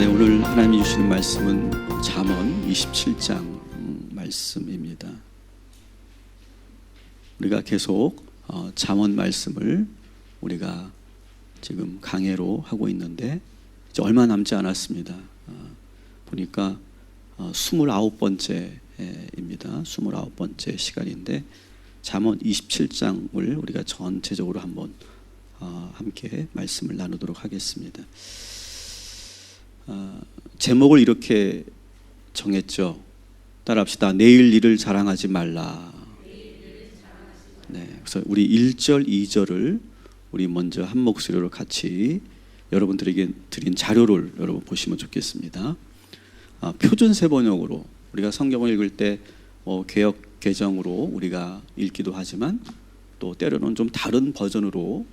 네, 오늘 하나님이 주시는 말씀은 잠언 27장 말씀입니다. 우리가 계속 잠언 말씀을 우리가 지금 강해로 하고 있는데 이제 얼마 남지 않았습니다. 보니까 29번째입니다. 29번째 시간인데 잠언 27장을 우리가 전체적으로 한번 함께 말씀을 나누도록 하겠습니다. 제목을 이렇게 정했죠. 따라합시다. 내일 일을 자랑하지 말라. 네, 그래서 우리 1절, 2절을 우리 먼저 한 목소리로 같이 여러분들에게 드린 자료를 여러분 보시면 좋겠습니다. 표준세 번역으로 우리가 성경을 읽을 때 개역 개정으로 우리가 읽기도 하지만 또 때로는 좀 다른 버전으로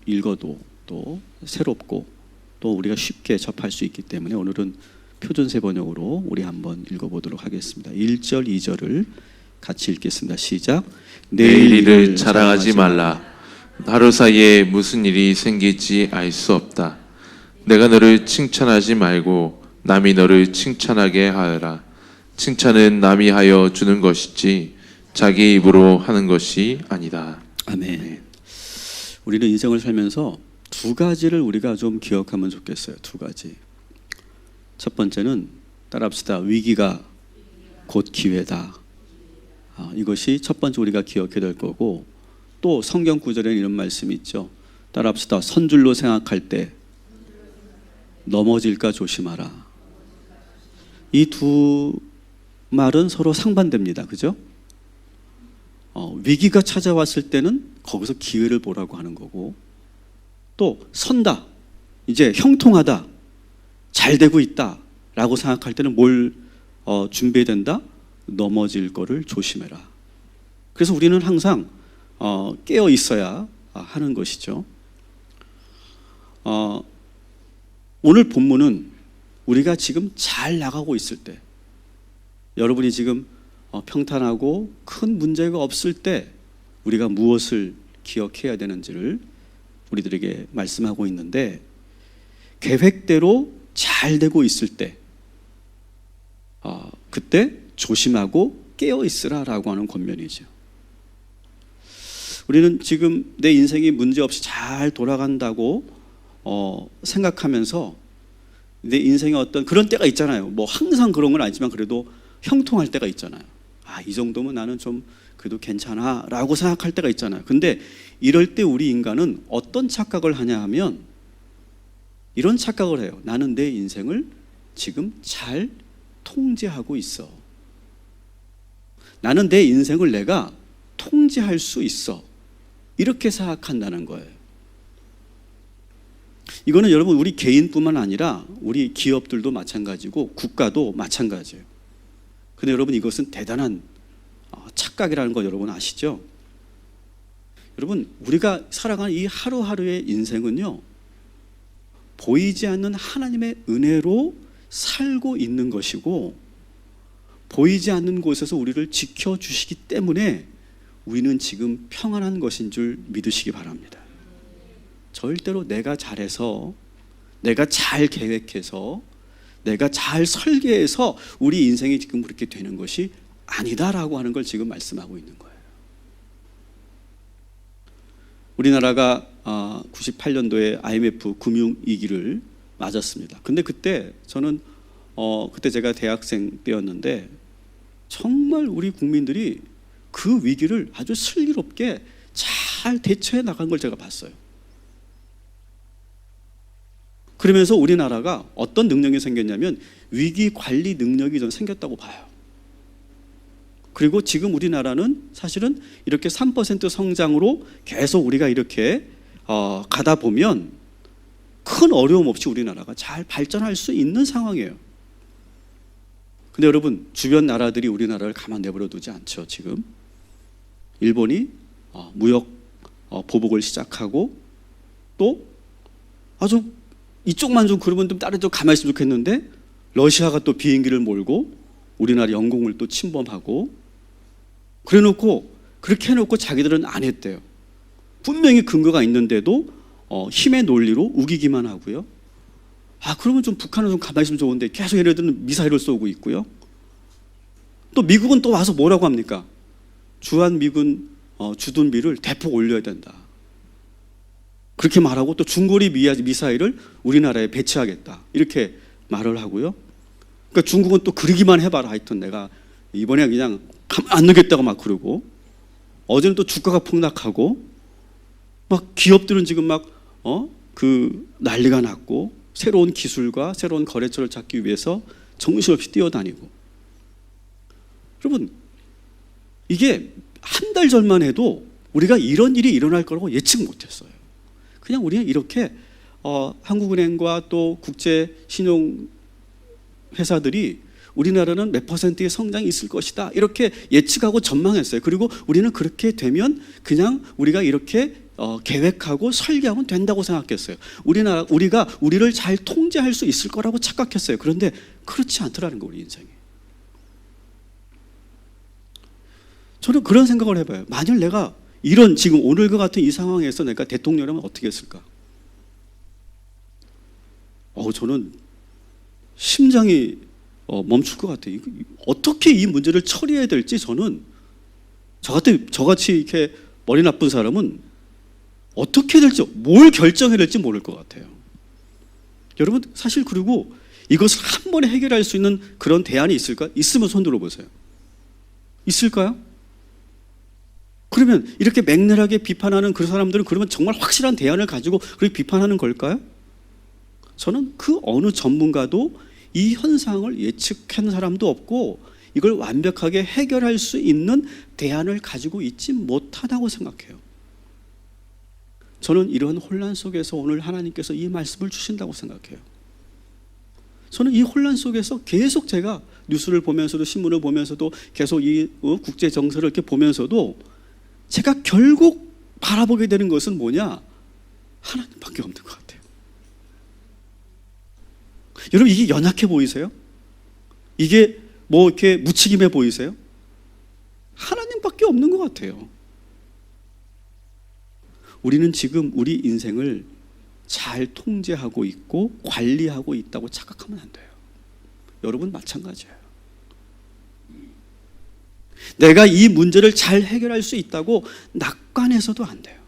읽어도 또 새롭고 또 우리가 쉽게 접할 수 있기 때문에 오늘은 표준세 번역으로 우리 한번 읽어보도록 하겠습니다. 1절, 2절을 같이 읽겠습니다. 시작. 내일 일을 자랑하지 말라. 하루 사이에 무슨 일이 생길지 알 수 없다. 내가 너를 칭찬하지 말고 남이 너를 칭찬하게 하여라. 칭찬은 남이 하여 주는 것이지 자기 입으로 하는 것이 아니다. 아멘. 네. 우리는 인생을 살면서 두 가지를 우리가 좀 기억하면 좋겠어요. 두 가지. 첫 번째는 따라합시다. 위기가 곧 기회다. 이것이 첫 번째 우리가 기억해야 될 거고, 또 성경 구절에는 이런 말씀이 있죠. 따라합시다. 선줄로 생각할 때 넘어질까 조심하라. 이 두 말은 서로 상반됩니다. 그죠? 위기가 찾아왔을 때는 거기서 기회를 보라고 하는 거고, 또 선다, 이제 형통하다, 잘 되고 있다 라고 생각할 때는 뭘 준비해야 된다? 넘어질 거를 조심해라. 그래서 우리는 항상 깨어 있어야 하는 것이죠. 오늘 본문은 우리가 지금 잘 나가고 있을 때, 여러분이 지금 평탄하고 큰 문제가 없을 때 우리가 무엇을 기억해야 되는지를 우리들에게 말씀하고 있는데, 계획대로 잘 되고 있을 때 그때 조심하고 깨어 있으라라고 하는 권면이죠. 우리는 지금 내 인생이 문제없이 잘 돌아간다고 생각하면서 내 인생에 어떤 그런 때가 있잖아요. 뭐 항상 그런 건 아니지만 그래도 형통할 때가 있잖아요. 이 정도면 나는 좀 그래도 괜찮아 라고 생각할 때가 있잖아요. 근데 이럴 때 우리 인간은 어떤 착각을 하냐 하면 이런 착각을 해요. 나는 내 인생을 지금 잘 통제하고 있어. 나는 내 인생을 내가 통제할 수 있어. 이렇게 생각한다는 거예요. 이거는 여러분 우리 개인뿐만 아니라 우리 기업들도 마찬가지고 국가도 마찬가지예요. 근데 여러분 이것은 대단한 착각이라는 거 여러분 아시죠? 여러분 우리가 살아가는 이 하루하루의 인생은요, 보이지 않는 하나님의 은혜로 살고 있는 것이고, 보이지 않는 곳에서 우리를 지켜주시기 때문에 우리는 지금 평안한 것인 줄 믿으시기 바랍니다. 절대로 내가 잘해서, 내가 잘 계획해서, 내가 잘 설계해서 우리 인생이 지금 그렇게 되는 것이 아니다라고 하는 걸 지금 말씀하고 있는 거예요. 우리나라가 98년도에 IMF 금융위기를 맞았습니다. 근데 그때 저는 그때 제가 대학생 때였는데 정말 우리 국민들이 그 위기를 아주 슬기롭게 잘 대처해 나간 걸 제가 봤어요. 그러면서 우리나라가 어떤 능력이 생겼냐면 위기 관리 능력이 좀 생겼다고 봐요. 그리고 지금 우리나라는 사실은 이렇게 3% 성장으로 계속 우리가 이렇게 가다 보면 큰 어려움 없이 우리나라가 잘 발전할 수 있는 상황이에요. 근데 여러분 주변 나라들이 우리나라를 가만 내버려 두지 않죠. 지금 일본이 무역 보복을 시작하고, 또 아주 이쪽만 좀 그러면 좀 다른 쪽 가만히 있으면 좋겠는데 러시아가 또 비행기를 몰고 우리나라 영공을 또 침범하고, 그래놓고 그렇게 해놓고 자기들은 안 했대요. 분명히 근거가 있는데도 힘의 논리로 우기기만 하고요. 그러면 좀 북한은 좀 가만히 있으면 좋은데 계속 얘네들은 미사일을 쏘고 있고요. 또 미국은 또 와서 뭐라고 합니까? 주한미군 주둔비를 대폭 올려야 된다. 그렇게 말하고 또 중거리 미사일을 우리나라에 배치하겠다. 이렇게 말을 하고요. 그러니까 중국은 또 그러기만 해봐라. 하여튼 내가 이번에 그냥 가만 안 두겠다고 막 그러고, 어제는 또 주가가 폭락하고, 막 기업들은 지금 막 난리가 났고, 새로운 기술과 새로운 거래처를 찾기 위해서 정신없이 뛰어다니고. 여러분, 이게 한 달 전만 해도 우리가 이런 일이 일어날 거라고 예측 못했어요. 그냥 우리는 이렇게 한국은행과 또 국제 신용 회사들이 우리나라는 몇 퍼센트의 성장이 있을 것이다 이렇게 예측하고 전망했어요. 그리고 우리는 그렇게 되면 그냥 우리가 이렇게 계획하고 설계하면 된다고 생각했어요. 우리가 우리를 잘 통제할 수 있을 거라고 착각했어요. 그런데 그렇지 않더라는 거, 우리 인생이. 저는 그런 생각을 해봐요. 만일 내가 이런 지금 오늘과 같은 이 상황에서 내가 대통령이라면 어떻게 했을까? 저는 심장이 멈출 것 같아요. 어떻게 이 문제를 처리해야 될지 저는 저같이 이렇게 머리 나쁜 사람은 어떻게 될지, 뭘 결정해야 될지 모를 것 같아요. 여러분, 사실 그리고 이것을 한 번에 해결할 수 있는 그런 대안이 있을까? 있으면 손 들어보세요. 있을까요? 그러면 이렇게 맹렬하게 비판하는 그 사람들은 그러면 정말 확실한 대안을 가지고 그렇게 비판하는 걸까요? 저는 그 어느 전문가도 이 현상을 예측한 사람도 없고 이걸 완벽하게 해결할 수 있는 대안을 가지고 있지 못하다고 생각해요. 저는 이런 혼란 속에서 오늘 하나님께서 이 말씀을 주신다고 생각해요. 저는 이 혼란 속에서 계속 제가 뉴스를 보면서도 신문을 보면서도 계속 이 국제 정세를 이렇게 보면서도 제가 결국 바라보게 되는 것은 뭐냐? 하나님밖에 없는 것 같아요. 여러분, 이게 연약해 보이세요? 이게 뭐 이렇게 무책임해 보이세요? 하나님밖에 없는 것 같아요. 우리는 지금 우리 인생을 잘 통제하고 있고 관리하고 있다고 착각하면 안 돼요. 여러분 마찬가지예요. 내가 이 문제를 잘 해결할 수 있다고 낙관해서도 안 돼요.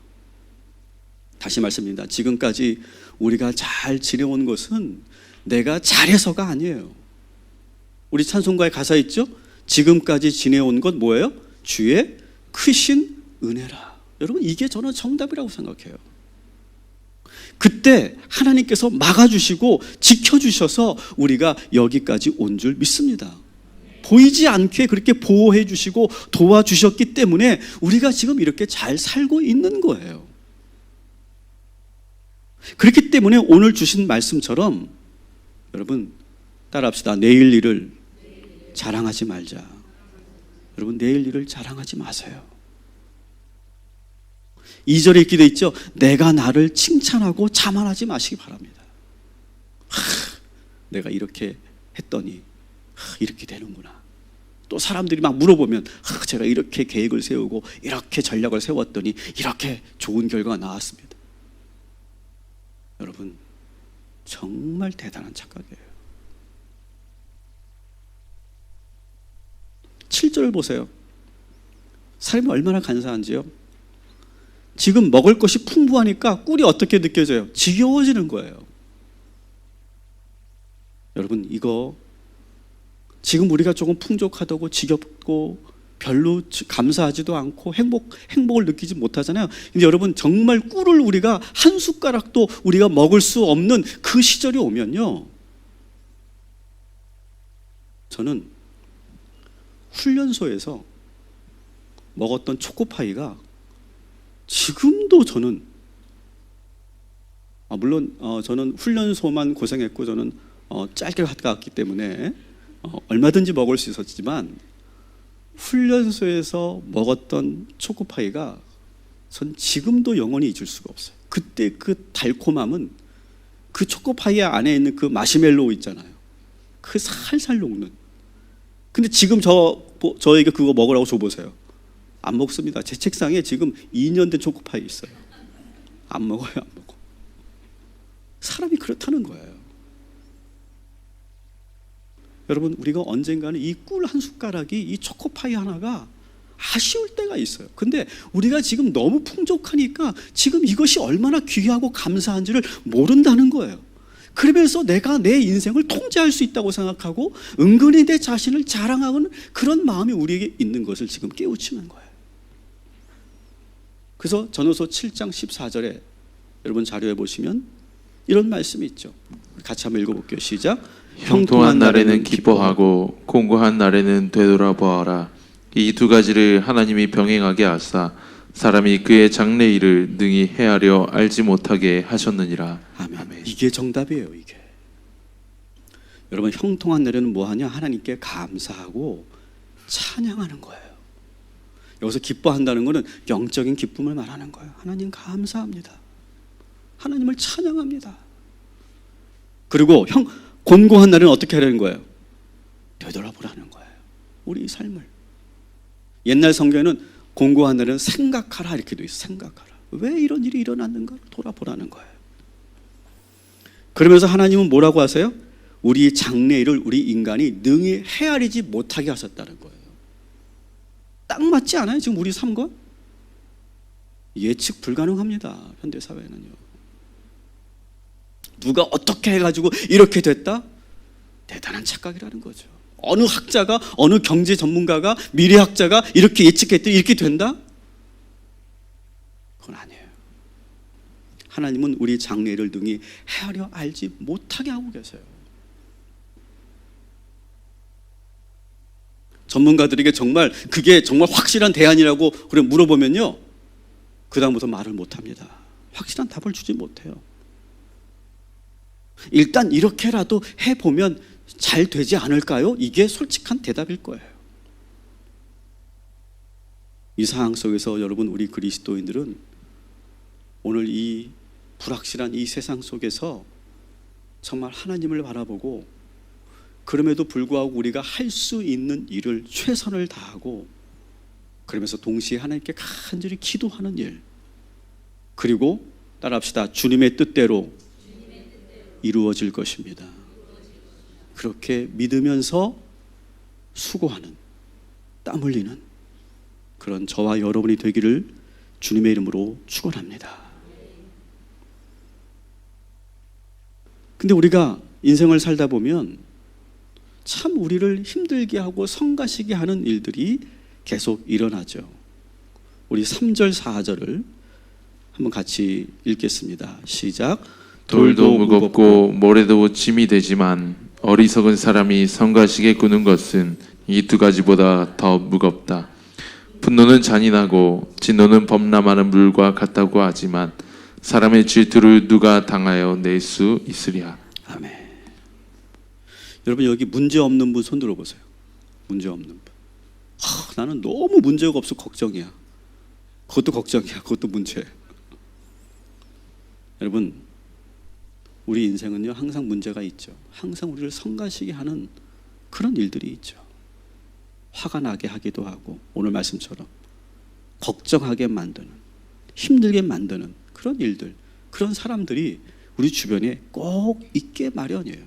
다시 말씀드립니다. 지금까지 우리가 잘 지내온 것은 내가 잘해서가 아니에요. 우리 찬송가의 가사 있죠? 지금까지 지내온 것 뭐예요? 주의 크신 은혜라. 여러분, 이게 저는 정답이라고 생각해요. 그때 하나님께서 막아주시고 지켜주셔서 우리가 여기까지 온 줄 믿습니다. 보이지 않게 그렇게 보호해 주시고 도와주셨기 때문에 우리가 지금 이렇게 잘 살고 있는 거예요. 그렇기 때문에 오늘 주신 말씀처럼 여러분 따라합시다. 내일 일을 자랑하지 말자. 여러분, 내일 일을 자랑하지 마세요. 2절에 이렇게 돼 있죠. 내가 나를 칭찬하고 자만하지 마시기 바랍니다. 내가 이렇게 했더니 이렇게 되는구나. 또 사람들이 막 물어보면 제가 이렇게 계획을 세우고 이렇게 전략을 세웠더니 이렇게 좋은 결과가 나왔습니다. 여러분, 정말 대단한 착각이에요. 7절을 보세요. 사람이 얼마나 간사한지요. 지금 먹을 것이 풍부하니까 꿀이 어떻게 느껴져요? 지겨워지는 거예요. 여러분, 이거 지금 우리가 조금 풍족하다고 지겹고 별로 감사하지도 않고 행복을 느끼지 못하잖아요. 근데 여러분, 정말 꿀을 우리가 한 숟가락도 우리가 먹을 수 없는 그 시절이 오면요, 저는 훈련소에서 먹었던 초코파이가 지금도 저는 물론 저는 훈련소만 고생했고 저는 짧게 갔다 왔기 때문에 얼마든지 먹을 수 있었지만 훈련소에서 먹었던 초코파이가 전 지금도 영원히 잊을 수가 없어요. 그때 그 달콤함은 그 초코파이 안에 있는 그 마시멜로우 있잖아요. 그 살살 녹는. 근데 지금 저에게 그거 먹으라고 줘보세요. 안 먹습니다. 제 책상에 지금 2년 된 초코파이 있어요. 안 먹어요, 안 먹어. 사람이 그렇다는 거예요. 여러분, 우리가 언젠가는 이 꿀 한 숟가락이, 이 초코파이 하나가 아쉬울 때가 있어요. 근데 우리가 지금 너무 풍족하니까 지금 이것이 얼마나 귀하고 감사한지를 모른다는 거예요. 그러면서 내가 내 인생을 통제할 수 있다고 생각하고 은근히 내 자신을 자랑하는 그런 마음이 우리에게 있는 것을 지금 깨우치는 거예요. 그래서 전후서 7장 14절에 여러분 자료에 보시면 이런 말씀이 있죠. 같이 한번 읽어볼게요. 시작. 형통한 날에는 기뻐하고 공고한 날에는 되돌아보아라. 이 두 가지를 하나님이 병행하게 하사 사람이 그의 장래일을 능히 헤아려 알지 못하게 하셨느니라. 아멘. 이게 정답이에요. 이게. 여러분, 형통한 날에는 뭐하냐? 하나님께 감사하고 찬양하는 거예요. 여기서 기뻐한다는 것은 영적인 기쁨을 말하는 거예요. 하나님 감사합니다. 하나님을 찬양합니다. 그리고 곤고한 날은 어떻게 하려는 거예요? 되돌아보라는 거예요. 우리 삶을. 옛날 성경에는 곤고한 날은 생각하라 이렇게 돼 있어요. 생각하라. 왜 이런 일이 일어났는가 돌아보라는 거예요. 그러면서 하나님은 뭐라고 하세요? 우리 장래일을 우리 인간이 능히 헤아리지 못하게 하셨다는 거예요. 딱 맞지 않아요? 지금 우리 삶과? 예측 불가능합니다. 현대사회는요. 누가 어떻게 해가지고 이렇게 됐다? 대단한 착각이라는 거죠. 어느 학자가, 어느 경제 전문가가, 미래학자가 이렇게 예측했더니 이렇게 된다? 그건 아니에요. 하나님은 우리 장래를 능히 헤아려 알지 못하게 하고 계세요. 전문가들에게 정말 그게 정말 확실한 대안이라고 그래 물어보면요, 그 다음부터 말을 못합니다. 확실한 답을 주지 못해요. 일단 이렇게라도 해보면 잘 되지 않을까요? 이게 솔직한 대답일 거예요. 이 상황 속에서 여러분, 우리 그리스도인들은 오늘 이 불확실한 이 세상 속에서 정말 하나님을 바라보고, 그럼에도 불구하고 우리가 할 수 있는 일을 최선을 다하고, 그러면서 동시에 하나님께 간절히 기도하는 일, 그리고 따라합시다. 주님의 뜻대로 이루어질 것입니다. 그렇게 믿으면서 수고하는, 땀 흘리는 그런 저와 여러분이 되기를 주님의 이름으로 축원합니다. 근데 우리가 인생을 살다 보면 참 우리를 힘들게 하고 성가시게 하는 일들이 계속 일어나죠. 우리 3절 4절을 한번 같이 읽겠습니다. 시작. 돌도 무겁고 모래도 짐이 되지만 어리석은 사람이 성가시게 꾸는 것은 이 두 가지보다 더 무겁다. 분노는 잔인하고 진노는 범람하는 물과 같다고 하지만 사람의 질투를 누가 당하여 낼 수 있으랴. 아멘. 여러분, 여기 문제 없는 분 손 들어보세요. 문제 없는 분. 나는 너무 문제가 없어 걱정이야. 그것도 걱정이야. 그것도 문제예요. 여러분, 우리 인생은요 항상 문제가 있죠. 항상 우리를 성가시게 하는 그런 일들이 있죠. 화가 나게 하기도 하고, 오늘 말씀처럼 걱정하게 만드는, 힘들게 만드는 그런 일들, 그런 사람들이 우리 주변에 꼭 있게 마련이에요.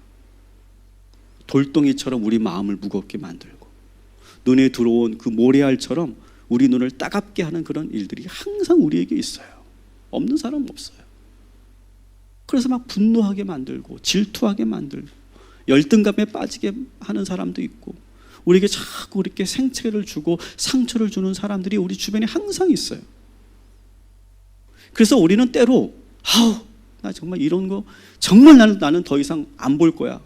돌덩이처럼 우리 마음을 무겁게 만들고, 눈에 들어온 그 모래알처럼 우리 눈을 따갑게 하는 그런 일들이 항상 우리에게 있어요. 없는 사람은 없어요. 그래서 막 분노하게 만들고 질투하게 만들고 열등감에 빠지게 하는 사람도 있고, 우리에게 자꾸 이렇게 생채를 주고 상처를 주는 사람들이 우리 주변에 항상 있어요. 그래서 우리는 때로 나 정말 이런 거 정말 나는 더 이상 안 볼 거야.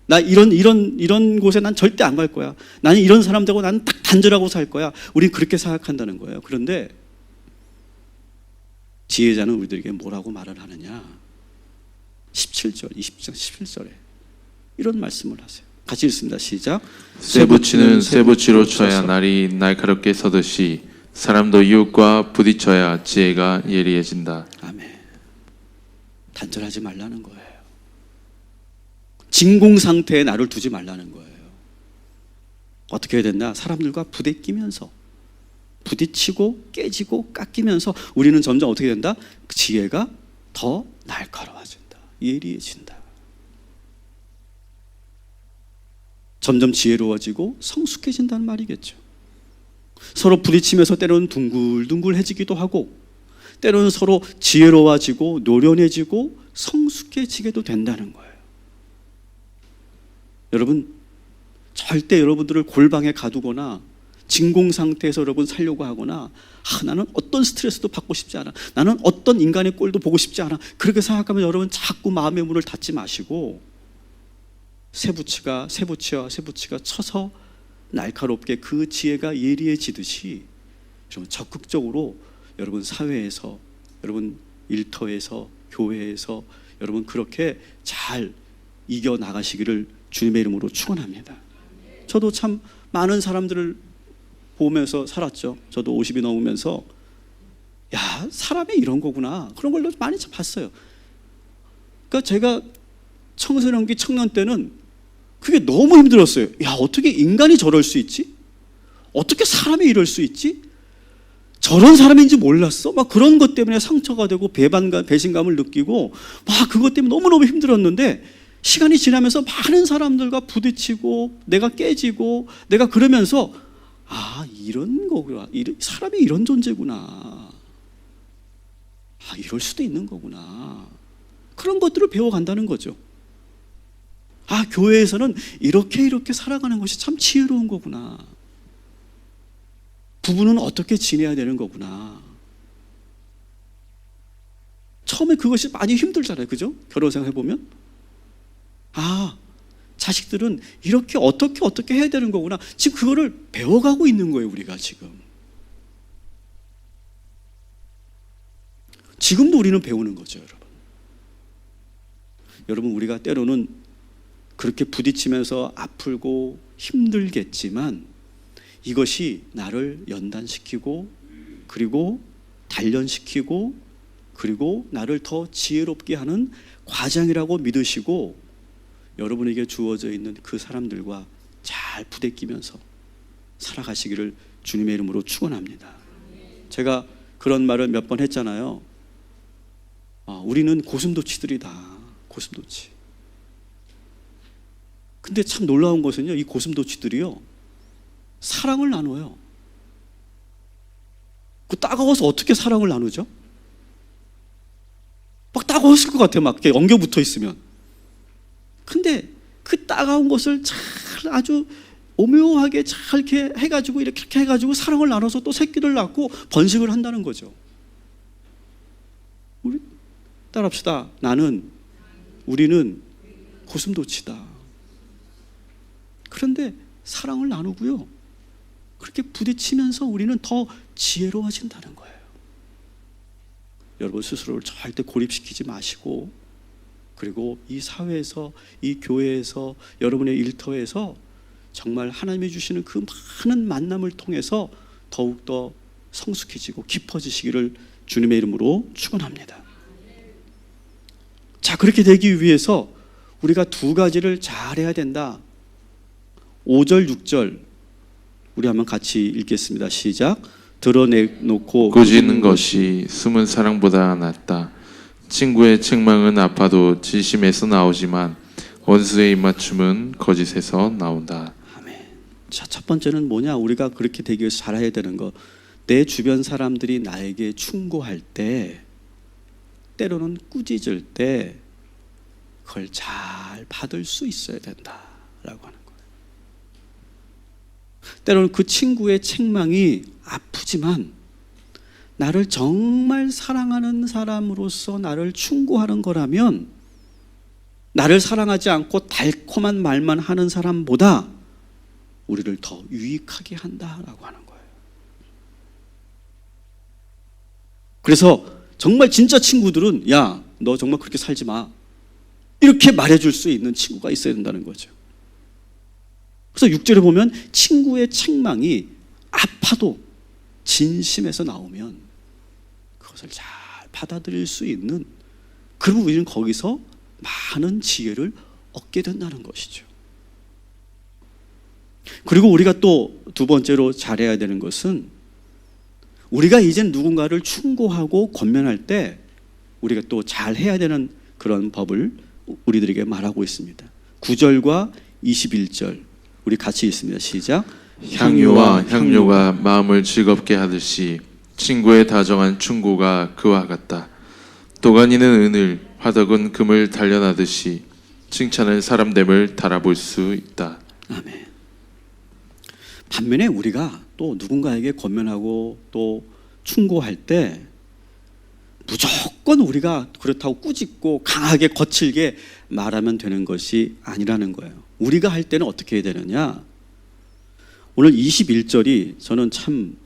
나 이런 곳에 난 절대 안 갈 거야. 나는 이런 사람들하고 나는 딱 단절하고 살 거야. 우린 그렇게 생각한다는 거예요. 그런데 지혜자는 우리들에게 뭐라고 말을 하느냐? 17절, 20장 17절에 이런 말씀을 하세요. 같이 읽습니다. 시작. 쇠붙이는 쇠붙이로 쳐야 날이 날카롭게 서듯이 사람도 이웃과 부딪혀야 지혜가 예리해진다. 아멘. 단절하지 말라는 거예요. 진공 상태에 나를 두지 말라는 거예요. 어떻게 해야 된다? 사람들과 부대끼면서, 부딪히고 깨지고 깎이면서 우리는 점점 어떻게 된다? 지혜가 더 날카로워진다. 예리해진다. 점점 지혜로워지고 성숙해진다는 말이겠죠. 서로 부딪히면서 때로는 둥글둥글해지기도 하고 때로는 서로 지혜로워지고 노련해지고 성숙해지게도 된다는 거예요. 여러분, 절대 여러분들을 골방에 가두거나 진공 상태에서 여러분 살려고 하거나 나는 어떤 스트레스도 받고 싶지 않아, 나는 어떤 인간의 꼴도 보고 싶지 않아, 그렇게 생각하면 여러분 자꾸 마음의 문을 닫지 마시고 세부치가 쳐서 날카롭게 그 지혜가 예리해지듯이 좀 적극적으로 여러분 사회에서, 여러분 일터에서, 교회에서 여러분 그렇게 잘 이겨나가시기를 주님의 이름으로 축원합니다. 저도 참 많은 사람들을 보면서 살았죠. 저도 50이 넘으면서 야, 사람이 이런 거구나, 그런 걸 많이 봤어요. 그러니까 제가 청소년기 청년 때는 그게 너무 힘들었어요. 야, 어떻게 인간이 저럴 수 있지? 어떻게 사람이 이럴 수 있지? 저런 사람인지 몰랐어? 막 그런 것 때문에 상처가 되고 배신감을 느끼고 막 그것 때문에 너무너무 힘들었는데 시간이 지나면서 많은 사람들과 부딪히고 내가 깨지고 내가 그러면서 이런 거구나, 사람이 이런 존재구나, 이럴 수도 있는 거구나, 그런 것들을 배워간다는 거죠. 교회에서는 이렇게 살아가는 것이 참 지혜로운 거구나, 부부는 어떻게 지내야 되는 거구나. 처음에 그것이 많이 힘들잖아요, 그죠? 결혼 생활 해보면 자식들은 이렇게 어떻게 해야 되는 거구나. 지금 그거를 배워가고 있는 거예요, 우리가 지금. 지금도 우리는 배우는 거죠, 여러분. 여러분, 우리가 때로는 그렇게 부딪히면서 아프고 힘들겠지만 이것이 나를 연단시키고 그리고 단련시키고 그리고 나를 더 지혜롭게 하는 과정이라고 믿으시고 여러분에게 주어져 있는 그 사람들과 잘 부대끼면서 살아가시기를 주님의 이름으로 축원합니다. 제가 그런 말을 몇 번 했잖아요. 우리는 고슴도치들이다, 고슴도치. 근데 참 놀라운 것은요, 이 고슴도치들이요 사랑을 나눠요. 그 따가워서 어떻게 사랑을 나누죠? 막 따가웠을 것 같아요, 막 이렇게 엉겨 붙어 있으면. 근데 그 따가운 것을 잘 아주 오묘하게 잘 이렇게 해가지고 이렇게 해가지고 사랑을 나눠서 또 새끼를 낳고 번식을 한다는 거죠. 우리 따라합시다. 우리는 고슴도치다. 그런데 사랑을 나누고요, 그렇게 부딪히면서 우리는 더 지혜로워진다는 거예요. 여러분 스스로를 절대 고립시키지 마시고, 그리고 이 사회에서, 이 교회에서, 여러분의 일터에서 정말 하나님이 주시는 그 많은 만남을 통해서 더욱더 성숙해지고 깊어지시기를 주님의 이름으로 축원합니다. 자, 그렇게 되기 위해서 우리가 두 가지를 잘해야 된다. 5절, 6절 우리 한번 같이 읽겠습니다. 시작. 드러내놓고 꾸짖는 것이 숨은 사랑보다 낫다. 친구의 책망은 아파도 진심에서 나오지만 원수의 입맞춤은 거짓에서 나온다. 아멘. 자, 첫 번째는 뭐냐? 우리가 그렇게 되기 위해서 잘해야 되는 거. 내 주변 사람들이 나에게 충고할 때, 때로는 꾸짖을 때 그걸 잘 받을 수 있어야 된다라고 하는 거예요. 때로는 그 친구의 책망이 아프지만 나를 정말 사랑하는 사람으로서 나를 충고하는 거라면 나를 사랑하지 않고 달콤한 말만 하는 사람보다 우리를 더 유익하게 한다라고 하는 거예요. 그래서 정말 진짜 친구들은 야, 너 정말 그렇게 살지 마, 이렇게 말해줄 수 있는 친구가 있어야 된다는 거죠. 그래서 6절에 보면 친구의 책망이 아파도 진심에서 나오면 그것을 잘 받아들일 수 있는, 그리고 우리는 거기서 많은 지혜를 얻게 된다는 것이죠. 그리고 우리가 또 두 번째로 잘해야 되는 것은 우리가 이젠 누군가를 충고하고 권면할 때 우리가 또 잘해야 되는 그런 법을 우리들에게 말하고 있습니다. 9절과 21절 우리 같이 있습니다. 시작. 향유와 향료가 마음을 즐겁게 하듯이 친구의 다정한 충고가 그와 같다. 도가니는 은을, 화덕은 금을 단련하듯이 칭찬은 사람됨을 달아볼 수 있다. 아멘. 반면에 우리가 또 누군가에게 권면하고 또 충고할 때 무조건 우리가 그렇다고 꾸짖고 강하게 거칠게 말하면 되는 것이 아니라는 거예요. 우리가 할 때는 어떻게 해야 되느냐? 오늘 21절이 저는 참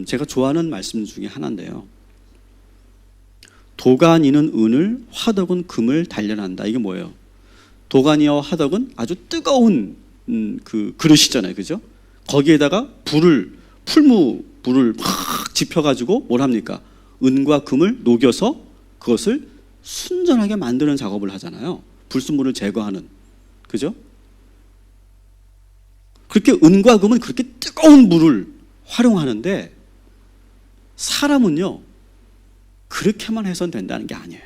제가 좋아하는 말씀 중에 하나인데요. 도가니는 은을, 화덕은 금을 단련한다. 이게 뭐예요? 도가니와 화덕은 아주 뜨거운 그 그릇이잖아요, 그죠? 거기에다가 풀무불을 막 지펴가지고 뭘 합니까? 은과 금을 녹여서 그것을 순전하게 만드는 작업을 하잖아요. 불순물을 제거하는, 그죠? 그렇게 은과 금은 그렇게 뜨거운 물을 활용하는데 사람은요, 그렇게만 해선 된다는 게 아니에요.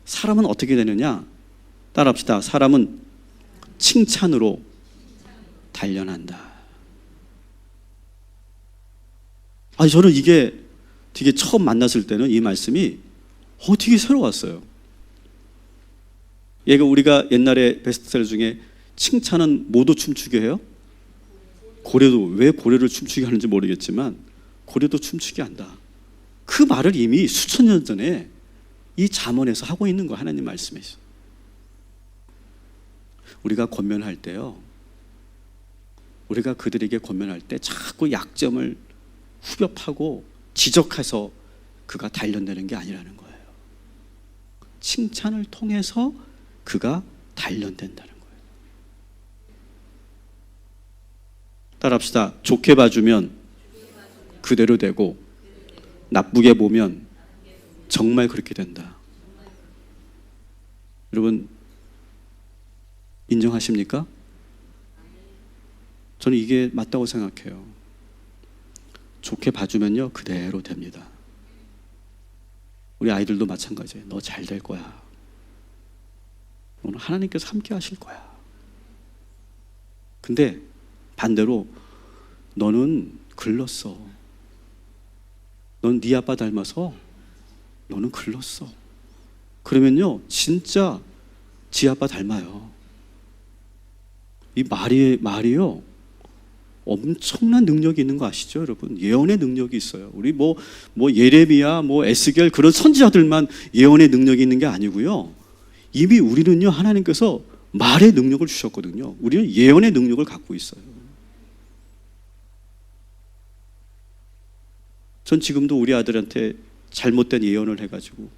사람은 어떻게 되느냐? 따라합시다. 사람은 칭찬으로 단련한다. 아니, 저는 이게 되게 처음 만났을 때는 이 말씀이 되게 새로웠어요. 얘가 우리가 옛날에 베스트셀러 중에 칭찬은 뭐도 춤추게 해요? 고래도. 왜 고래를 춤추게 하는지 모르겠지만 고래도 춤추게 한다. 그 말을 이미 수천 년 전에 이 잠언에서 하고 있는 거, 하나님 말씀에서. 우리가 권면할 때요, 우리가 그들에게 권면할 때 자꾸 약점을 후벼파고 지적해서 그가 단련되는 게 아니라는 거예요. 칭찬을 통해서 그가 단련된다는 거예요. 따라합시다. 좋게 봐주면 그대로 되고 나쁘게 보면 정말 그렇게 된다. 여러분 인정하십니까? 저는 이게 맞다고 생각해요. 좋게 봐주면요 그대로 됩니다. 우리 아이들도 마찬가지예요. 너 잘 될 거야. 너는 하나님께서 함께 하실 거야. 근데 반대로 너는 글렀어. 넌 네 아빠 닮아서 너는 글렀어. 그러면요 진짜 지 아빠 닮아요. 이 말이요 엄청난 능력이 있는 거 아시죠, 여러분? 예언의 능력이 있어요. 우리 뭐 예레미야, 에스겔 그런 선지자들만 예언의 능력이 있는 게 아니고요. 이미 우리는요 하나님께서 말의 능력을 주셨거든요. 우리는 예언의 능력을 갖고 있어요. 전 지금도 우리 아들한테 잘못된 예언을 해가지고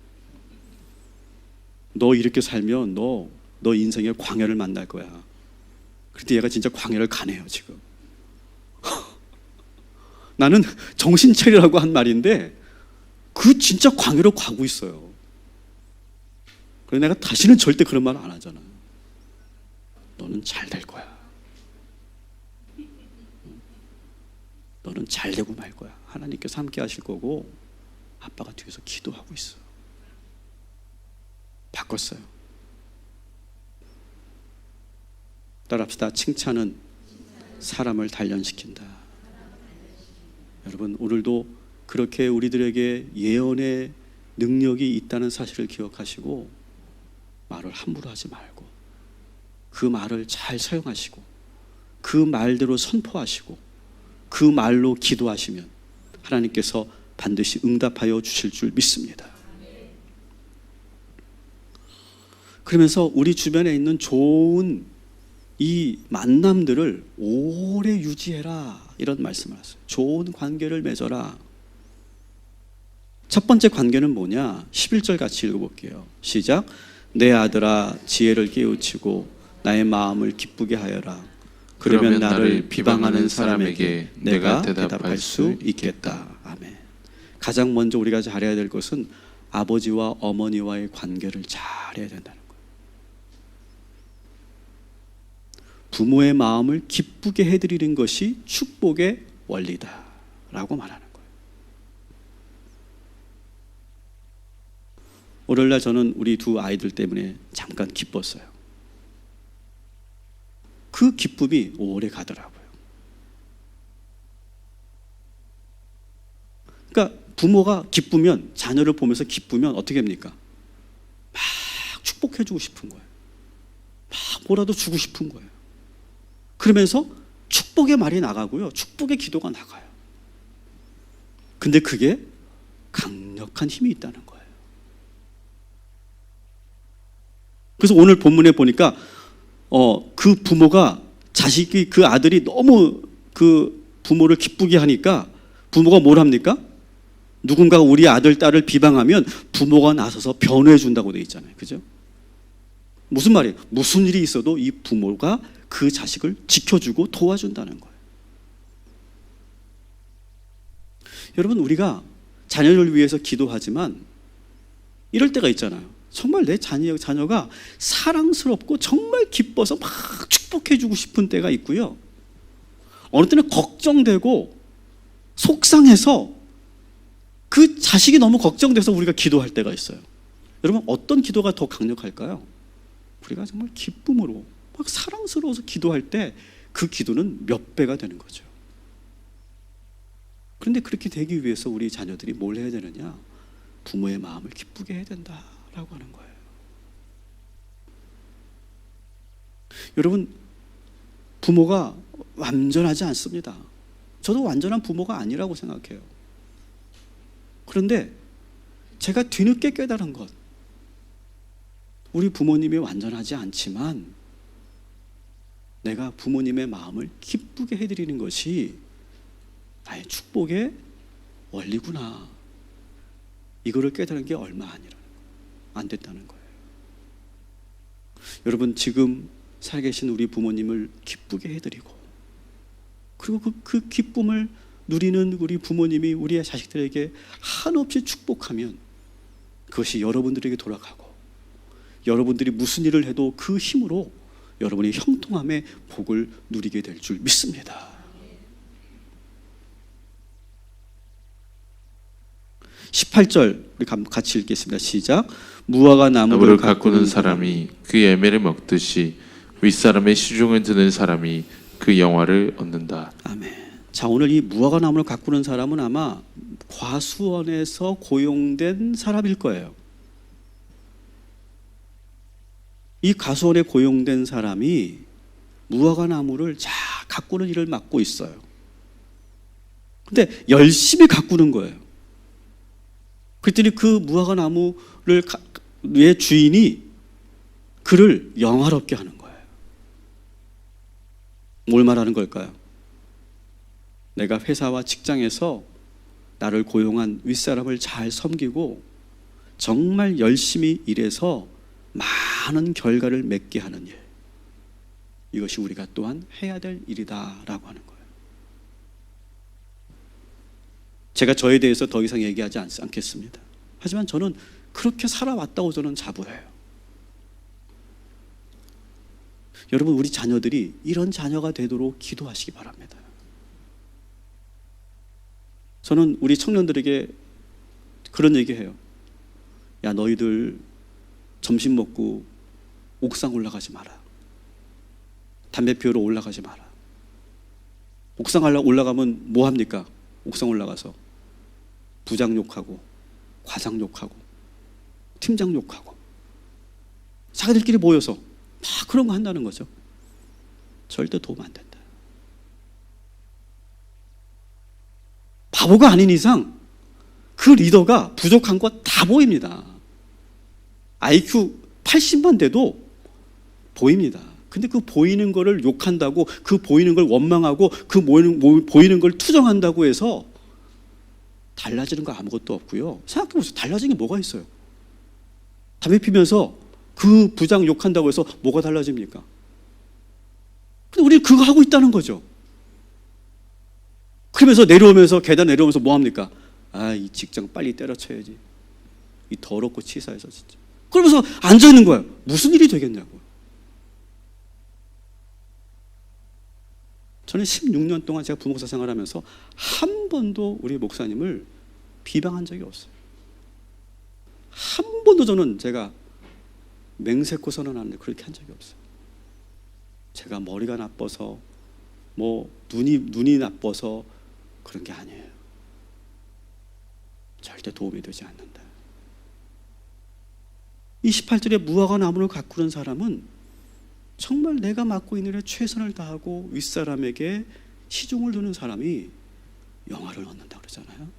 너 이렇게 살면 너 인생에 광야를 만날 거야. 그런데 얘가 진짜 광야를 가네요 지금. 나는 정신 차리라고 한 말인데 그 진짜 광야로 가고 있어요. 그래서 내가 다시는 절대 그런 말 안 하잖아요. 너는 잘 될 거야. 너는 잘 되고 말 거야. 하나님께서 함께 하실 거고 아빠가 뒤에서 기도하고 있어. 바꿨어요. 따라합시다. 칭찬은 사람을 단련시킨다. 여러분 오늘도 그렇게 우리들에게 예언의 능력이 있다는 사실을 기억하시고 말을 함부로 하지 말고 그 말을 잘 사용하시고 그 말대로 선포하시고 그 말로 기도하시면 하나님께서 반드시 응답하여 주실 줄 믿습니다. 그러면서 우리 주변에 있는 좋은 이 만남들을 오래 유지해라 이런 말씀을 하세요. 좋은 관계를 맺어라. 첫 번째 관계는 뭐냐? 11절 같이 읽어볼게요. 시작. 내 아들아 지혜를 깨우치고 나의 마음을 기쁘게 하여라. 그러면 나를 비방하는 사람에게 내가 대답할 수 있겠다. 아멘. 가장 먼저 우리가 잘해야 될 것은 아버지와 어머니와의 관계를 잘해야 된다는 거예요. 부모의 마음을 기쁘게 해드리는 것이 축복의 원리다라고 말하는 거예요. 오늘날 저는 우리 두 아이들 때문에 잠깐 기뻤어요. 그 기쁨이 오래 가더라고요. 그러니까 부모가 기쁘면, 자녀를 보면서 기쁘면 어떻게 합니까? 막 축복해주고 싶은 거예요. 막 뭐라도 주고 싶은 거예요. 그러면서 축복의 말이 나가고요, 축복의 기도가 나가요. 근데 그게 강력한 힘이 있다는 거예요. 그래서 오늘 본문에 보니까 그 부모가, 자식이, 그 아들이 너무 그 부모를 기쁘게 하니까 부모가 뭘 합니까? 누군가가 우리 아들, 딸을 비방하면 부모가 나서서 변호해 준다고 돼 있잖아요. 그죠? 무슨 말이에요? 무슨 일이 있어도 이 부모가 그 자식을 지켜주고 도와준다는 거예요. 여러분, 우리가 자녀를 위해서 기도하지만 이럴 때가 있잖아요. 정말 내 자녀가 사랑스럽고 정말 기뻐서 막 축복해주고 싶은 때가 있고요. 어느 때는 걱정되고 속상해서 그 자식이 너무 걱정돼서 우리가 기도할 때가 있어요. 여러분, 어떤 기도가 더 강력할까요? 우리가 정말 기쁨으로 막 사랑스러워서 기도할 때 그 기도는 몇 배가 되는 거죠. 그런데 그렇게 되기 위해서 우리 자녀들이 뭘 해야 되느냐? 부모의 마음을 기쁘게 해야 된다라고 하는 거예요. 여러분, 부모가 완전하지 않습니다. 저도 완전한 부모가 아니라고 생각해요. 그런데 제가 뒤늦게 깨달은 것, 우리 부모님이 완전하지 않지만 내가 부모님의 마음을 기쁘게 해드리는 것이 나의 축복의 원리구나. 이거를 깨달은 게 얼마 안 됐다는 거예요. 여러분, 지금 살아계신 우리 부모님을 기쁘게 해드리고, 그리고 그 기쁨을 누리는 우리 부모님이 우리의 자식들에게 한없이 축복하면 그것이 여러분들에게 돌아가고, 여러분들이 무슨 일을 해도 그 힘으로 여러분이 형통함의 복을 누리게 될 줄 믿습니다. 18절 우리 같이 읽겠습니다. 시작. 무화과 나무를 가꾸는 사람이 그 열매를 먹듯이 윗사람의 시중을 드는 사람이 그 영화를 얻는다. 아멘. 자, 오늘 이 무화과 나무를 가꾸는 사람은 아마 과수원에서 고용된 사람일 거예요. 이 과수원에 고용된 사람이 무화과 나무를 잘 가꾸는 일을 맡고 있어요. 근데 열심히 가꾸는 거예요. 그랬더니 그 무화과 나무의 주인이 그를 영화롭게 하는 거예요. 뭘 말하는 걸까요? 내가 회사와 직장에서 나를 고용한 윗사람을 잘 섬기고 정말 열심히 일해서 많은 결과를 맺게 하는 일, 이것이 우리가 또한 해야 될 일이다라고 하는 거예요. 제가 저에 대해서 더 이상 얘기하지 않겠습니다. 하지만 저는 그렇게 살아왔다고 저는 자부해요. 여러분, 우리 자녀들이 이런 자녀가 되도록 기도하시기 바랍니다. 저는 우리 청년들에게 그런 얘기해요. 야, 너희들 점심 먹고 옥상 올라가지 마라. 담배 피우러 올라가지 마라. 옥상 올라가면 뭐 합니까? 옥상 올라가서 부장 욕하고 과장 욕하고 팀장 욕하고 자기들끼리 모여서 막 그런 거 한다는 거죠. 절대 도움 안 된다. 바보가 아닌 이상 그 리더가 부족한 거 다 보입니다. IQ 80만 돼도 보입니다. 근데 그 보이는 거를 욕한다고, 그 보이는 걸 원망하고, 그 보이는 걸 투정한다고 해서 달라지는 거 아무것도 없고요. 생각해보세요. 달라진 게 뭐가 있어요? 담배 피면서 그 부장 욕한다고 해서 뭐가 달라집니까? 근데 우리는 그거 하고 있다는 거죠. 그러면서 계단 내려오면서 뭐 합니까? 아, 이 직장 빨리 때려쳐야지. 이 더럽고 치사해서 진짜. 그러면서 앉아있는 거예요. 무슨 일이 되겠냐고요. 저는 16년 동안 제가 부목사 생활하면서 한 번도 우리 목사님을 비방한 적이 없어요. 한 번도 저는 제가 맹세코 선언하는데 그렇게 한 적이 없어요. 제가 머리가 나빠서 뭐 눈이 나빠서 그런 게 아니에요. 절대 도움이 되지 않는다. 이 18절에 무화과 나무를 가꾸는 사람은 정말 내가 맡고 있는 일에 최선을 다하고 윗사람에게 시중을 두는 사람이 영화를 얻는다 그러잖아요.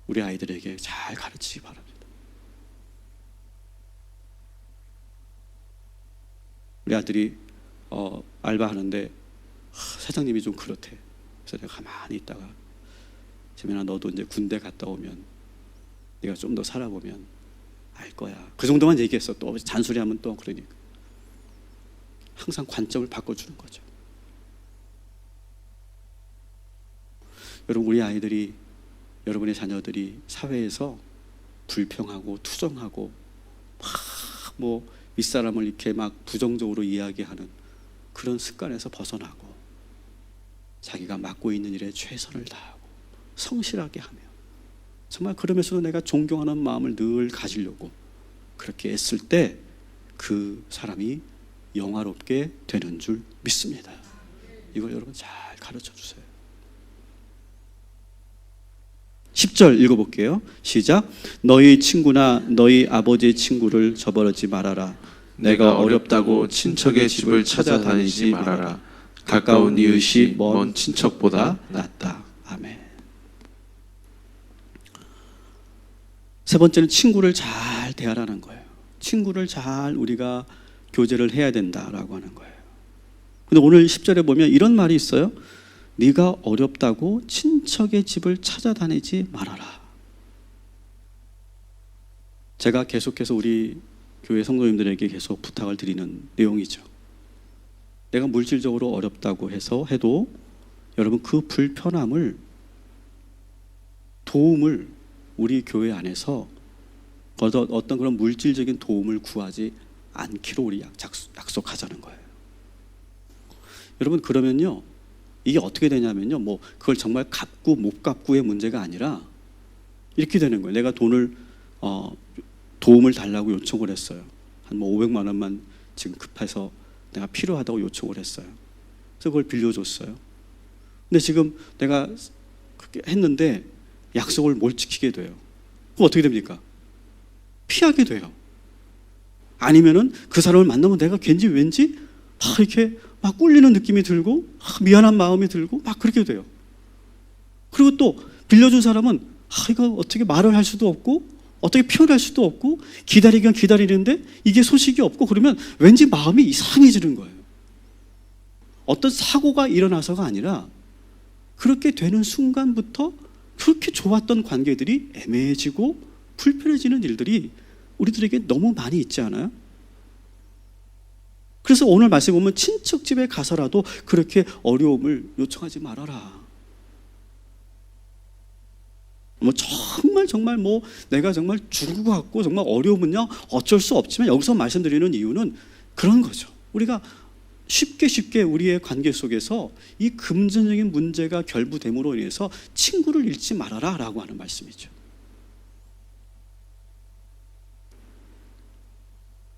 우리 아이들에게 잘 가르치기 바랍니다. 우리 아들이 알바하는데 사장님이 좀 그렇대. 그래서 내가 가만히 있다가 재민아, 너도 이제 군대 갔다 오면 네가 좀 더 살아보면 알 거야. 그 정도만 얘기했어. 또 잔소리하면 또 그러니까 항상 관점을 바꿔주는 거죠. 여러분, 우리 아이들이, 여러분의 자녀들이 사회에서 불평하고 투정하고 막 윗사람을 이렇게 막 부정적으로 이야기하는 그런 습관에서 벗어나고 자기가 맡고 있는 일에 최선을 다하고 성실하게 하며 정말 그러면서도 내가 존경하는 마음을 늘 가지려고 그렇게 애쓸 때 그 사람이 영화롭게 되는 줄 믿습니다. 이걸 여러분 잘 가르쳐 주세요. 10절 읽어볼게요. 시작. 너희 친구나 너희 아버지의 친구를 저버리지 말아라. 내가 어렵다고 친척의 집을 찾아다니지 말아라. 가까운 이웃이 먼 친척보다 낫다. 아멘. 세 번째는 친구를 잘 대하라는 거예요. 친구를 잘 우리가 교제를 해야 된다라고 하는 거예요. 근데 오늘 10절에 보면 이런 말이 있어요. 네가 어렵다고 친척의 집을 찾아다니지 말아라. 제가 계속해서 우리 교회 성도님들에게 계속 부탁을 드리는 내용이죠. 내가 물질적으로 어렵다고 해도 여러분 그 불편함을, 도움을 우리 교회 안에서 어떤 그런 물질적인 도움을 구하지 않기로 우리 약속하자는 거예요. 여러분, 그러면요 이게 어떻게 되냐면요, 그걸 정말 갚고 못 갚고의 문제가 아니라 이렇게 되는 거예요. 내가 도움을 달라고 요청을 했어요. 한 500만 원만 지금 급해서 내가 필요하다고 요청을 했어요. 그래서 그걸 빌려줬어요. 근데 지금 내가 그렇게 했는데 약속을 못 지키게 돼요. 그럼 어떻게 됩니까? 피하게 돼요. 아니면은 그 사람을 만나면 내가 왠지 막 이렇게 막 꿀리는 느낌이 들고 미안한 마음이 들고 막 그렇게 돼요. 그리고 또 빌려준 사람은 이거 어떻게 말을 할 수도 없고 어떻게 표현할 수도 없고 기다리긴 기다리는데 이게 소식이 없고 그러면 왠지 마음이 이상해지는 거예요. 어떤 사고가 일어나서가 아니라 그렇게 되는 순간부터 그렇게 좋았던 관계들이 애매해지고 불편해지는 일들이 우리들에게 너무 많이 있지 않아요? 그래서 오늘 말씀 보면 친척집에 가서라도 그렇게 어려움을 요청하지 말아라. 정말 내가 정말 죽을 것 같고 정말 어려우면요 어쩔 수 없지만 여기서 말씀드리는 이유는 그런 거죠. 우리가 쉽게 우리의 관계 속에서 이 금전적인 문제가 결부됨으로 인해서 친구를 잃지 말아라 라고 하는 말씀이죠.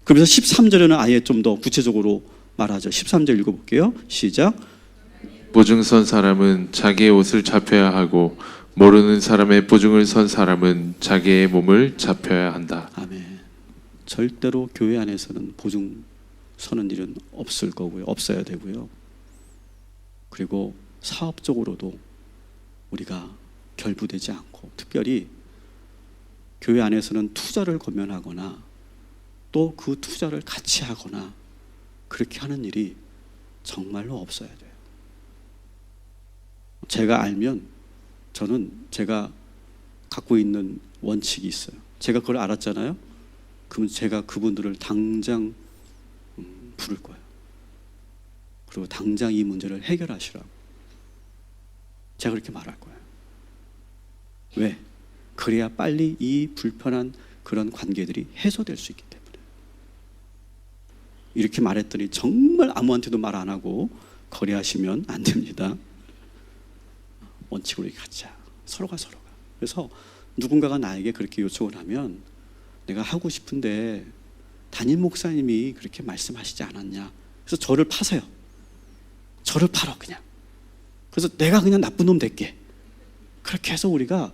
그래서 13절에는 아예 좀 더 구체적으로 말하죠. 13절 읽어볼게요. 시작. 보증선 사람은 자기의 옷을 잡혀야 하고 모르는 사람의 보증을 선 사람은 자기의 몸을 잡혀야 한다. 아멘. 절대로 교회 안에서는 보증 서는 일은 없을 거고요. 없어야 되고요. 그리고 사업적으로도 우리가 결부되지 않고 특별히 교회 안에서는 투자를 권면하거나 또 그 투자를 같이 하거나 그렇게 하는 일이 정말로 없어야 돼요. 제가 알면 저는 제가 갖고 있는 원칙이 있어요. 제가 그걸 알았잖아요. 그럼 제가 그분들을 당장 부를 거예요. 그리고 당장 이 문제를 해결하시라고 제가 그렇게 말할 거예요. 왜? 그래야 빨리 이 불편한 그런 관계들이 해소될 수 있기 때문에. 이렇게 말했더니 정말 아무한테도 말 안 하고 거래하시면 안 됩니다. 원칙으로 갖자. 서로가. 그래서 누군가가 나에게 그렇게 요청을 하면 내가 하고 싶은데 담임 목사님이 그렇게 말씀하시지 않았냐. 그래서 저를 파세요. 저를 팔어 그냥. 그래서 내가 그냥 나쁜 놈 될게. 그렇게 해서 우리가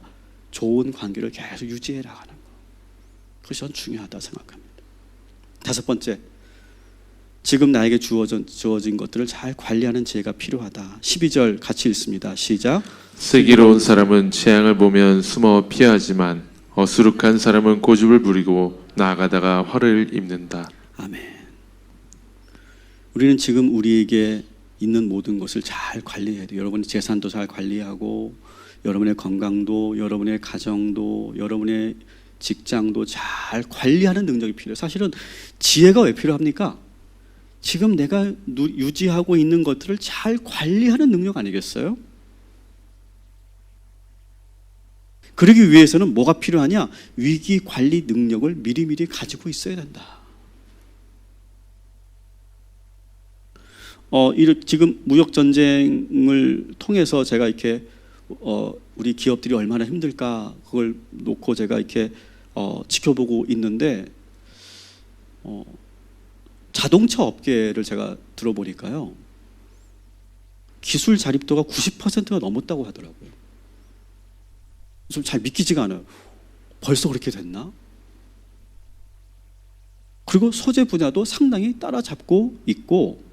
좋은 관계를 계속 유지해 나가는 거. 그것이 전 중요하다 생각합니다. 다섯 번째, 지금 나에게 주어진 것들을 잘 관리하는 지혜가 필요하다. 12절 같이 읽습니다. 시작. 슬기로운 사람은 재앙을 보면 숨어 피하지만 어수룩한 사람은 고집을 부리고 나아가다가 화를 입는다. 아멘. 우리는 지금 우리에게 있는 모든 것을 잘 관리해야 돼요. 여러분의 재산도 잘 관리하고, 여러분의 건강도, 여러분의 가정도, 여러분의 직장도 잘 관리하는 능력이 필요해요. 사실은 지혜가 왜 필요합니까? 지금 내가 유지하고 있는 것들을 잘 관리하는 능력 아니겠어요? 그러기 위해서는 뭐가 필요하냐? 위기 관리 능력을 미리미리 가지고 있어야 된다. 지금 무역 전쟁을 통해서 제가 이렇게 우리 기업들이 얼마나 힘들까 그걸 놓고 제가 이렇게 지켜보고 있는데 자동차 업계를 제가 들어보니까요, 기술 자립도가 90%가 넘었다고 하더라고요. 좀 잘 믿기지가 않아요. 벌써 그렇게 됐나? 그리고 소재 분야도 상당히 따라잡고 있고,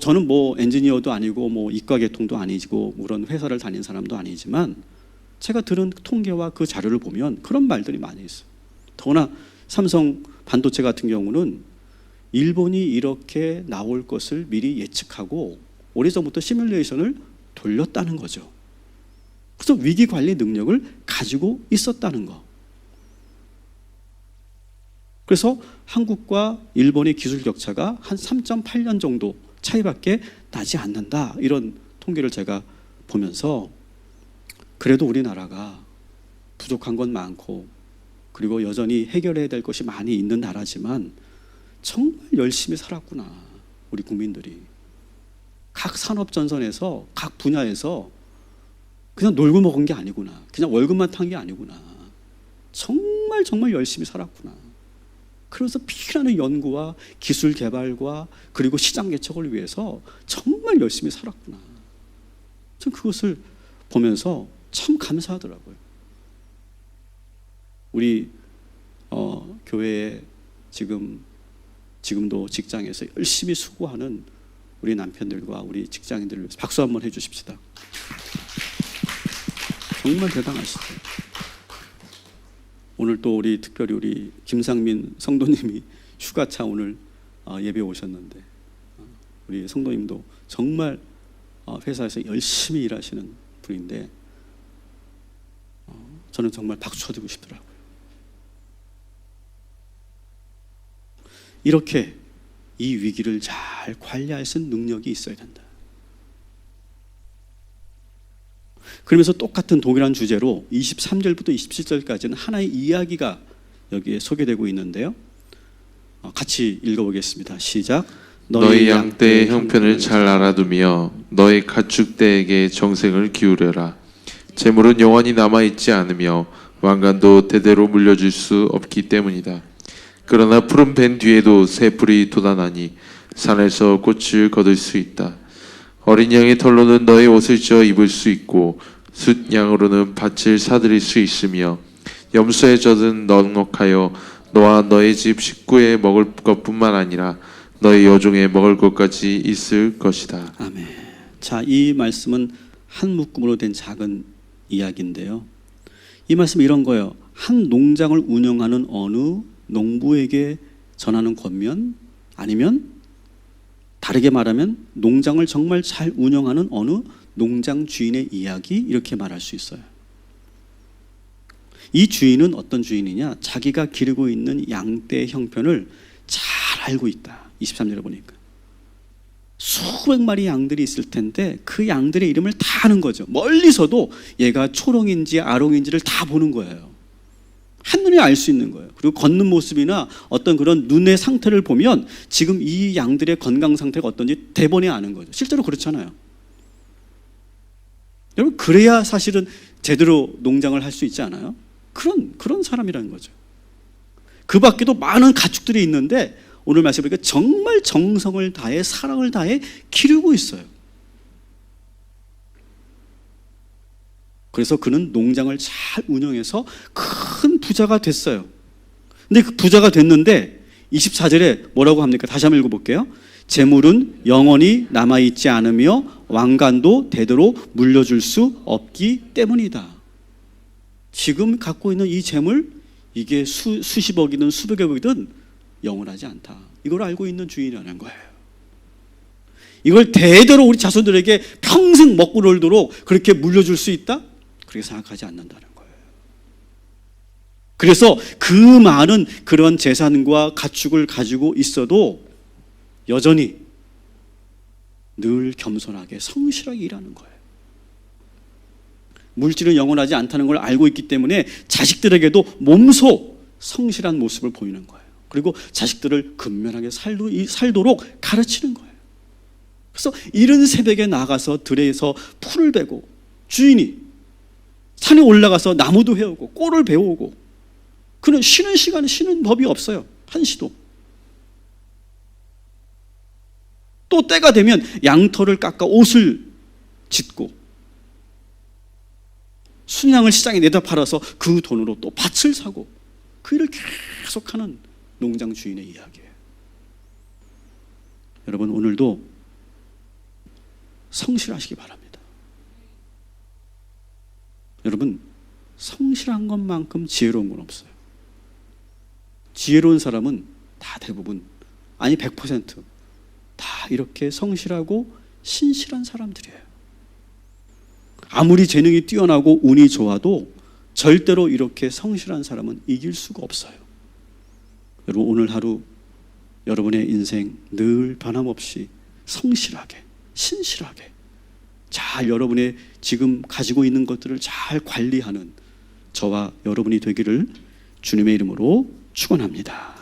저는 엔지니어도 아니고 이과 계통도 아니고 그런 회사를 다닌 사람도 아니지만 제가 들은 통계와 그 자료를 보면 그런 말들이 많이 있어요. 더구나 삼성 반도체 같은 경우는 일본이 이렇게 나올 것을 미리 예측하고 오래전부터 시뮬레이션을 돌렸다는 거죠. 그래서 위기 관리 능력을 가지고 있었다는 거. 그래서 한국과 일본의 기술 격차가 한 3.8년 정도 차이밖에 나지 않는다, 이런 통계를 제가 보면서 그래도 우리나라가 부족한 건 많고 그리고 여전히 해결해야 될 것이 많이 있는 나라지만 정말 열심히 살았구나, 우리 국민들이. 각 산업 전선에서 각 분야에서 그냥 놀고 먹은 게 아니구나, 그냥 월급만 탄 게 아니구나, 정말 열심히 살았구나. 그래서 피나는 연구와 기술 개발과 그리고 시장 개척을 위해서 정말 열심히 살았구나. 전 그것을 보면서 참 감사하더라고요. 우리 교회에 지금도 직장에서 열심히 수고하는 우리 남편들과 우리 직장인들을 위해서 박수 한번 해주십시다. 정말 대단하시죠. 오늘 또 우리 특별히 우리 김상민 성도님이 휴가차 오늘 예배 오셨는데, 우리 성도님도 정말 회사에서 열심히 일하시는 분인데 저는 정말 박수 쳐드리고 싶더라고요. 이렇게 이 위기를 잘 관리할 수 있는 능력이 있어야 된다. 그러면서 똑같은 동일한 주제로 23절부터 27절까지는 하나의 이야기가 여기에 소개되고 있는데요. 같이 읽어보겠습니다. 시작. 너희 양떼의 형편을 잘 알아두며 너희 가축대에게 정성을 기울여라. 재물은 영원히 남아있지 않으며 왕관도 대대로 물려줄 수 없기 때문이다. 그러나 푸른 밴 뒤에도 새 풀이 돋아나니 산에서 꽃을 거둘 수 있다. 어린 양의 털로는 너의 옷을 쪄 입을 수 있고 숫 양으로는 밭을 사들일 수 있으며 염소의 젖은 넉넉하여 너와 너의 집 식구에 먹을 것뿐만 아니라 너의 여종에 먹을 것까지 있을 것이다. 아멘. 자, 이 말씀은 한 묶음으로 된 작은 이야기인데요. 이 말씀은 이런 거예요. 한 농장을 운영하는 어느 농부에게 전하는 권면, 아니면 다르게 말하면 농장을 정말 잘 운영하는 어느 농장 주인의 이야기, 이렇게 말할 수 있어요. 이 주인은 어떤 주인이냐? 자기가 기르고 있는 양떼의 형편을 잘 알고 있다. 23절에 보니까 수백 마리 양들이 있을 텐데 그 양들의 이름을 다 아는 거죠. 멀리서도 얘가 초롱인지 아롱인지를 다 보는 거예요. 한눈에 알 수 있는 거예요. 그리고 걷는 모습이나 어떤 그런 눈의 상태를 보면 지금 이 양들의 건강 상태가 어떤지 대번에 아는 거죠. 실제로 그렇잖아요. 여러분, 그래야 사실은 제대로 농장을 할 수 있지 않아요? 그런 사람이라는 거죠. 그 밖에도 많은 가축들이 있는데 오늘 말씀을 보니까 정말 정성을 다해 사랑을 다해 기르고 있어요. 그래서 그는 농장을 잘 운영해서 큰 부자가 됐어요. 근데 그 부자가 됐는데 24절에 뭐라고 합니까? 다시 한번 읽어볼게요. 재물은 영원히 남아있지 않으며 왕관도 대대로 물려줄 수 없기 때문이다. 지금 갖고 있는 이 재물, 이게 수십억이든 수백억이든 영원하지 않다. 이걸 알고 있는 주인이라는 거예요. 이걸 대대로 우리 자손들에게 평생 먹고 놀도록 그렇게 물려줄 수 있다? 그렇게 생각하지 않는다는 거예요. 그래서 그 많은 그런 재산과 가축을 가지고 있어도 여전히 늘 겸손하게 성실하게 일하는 거예요. 물질은 영원하지 않다는 걸 알고 있기 때문에 자식들에게도 몸소 성실한 모습을 보이는 거예요. 그리고 자식들을 근면하게 살도록 가르치는 거예요. 그래서 이른 새벽에 나가서 들에서 풀을 베고 주인이 산에 올라가서 나무도 헤우고 꼴을 베어오고, 그는 쉬는 시간에 쉬는 법이 없어요. 한시도. 또 때가 되면 양털을 깎아 옷을 짓고 순양을 시장에 내다 팔아서 그 돈으로 또 밭을 사고, 그 일을 계속하는 농장 주인의 이야기예요. 여러분, 오늘도 성실하시기 바랍니다. 여러분, 성실한 것만큼 지혜로운 건 없어요. 지혜로운 사람은 다 대부분, 아니 100% 다 이렇게 성실하고 신실한 사람들이에요. 아무리 재능이 뛰어나고 운이 좋아도 절대로 이렇게 성실한 사람은 이길 수가 없어요. 여러분, 오늘 하루 여러분의 인생 늘 변함없이 성실하게, 신실하게 잘 여러분의 지금 가지고 있는 것들을 잘 관리하는 저와 여러분이 되기를 주님의 이름으로 축원합니다.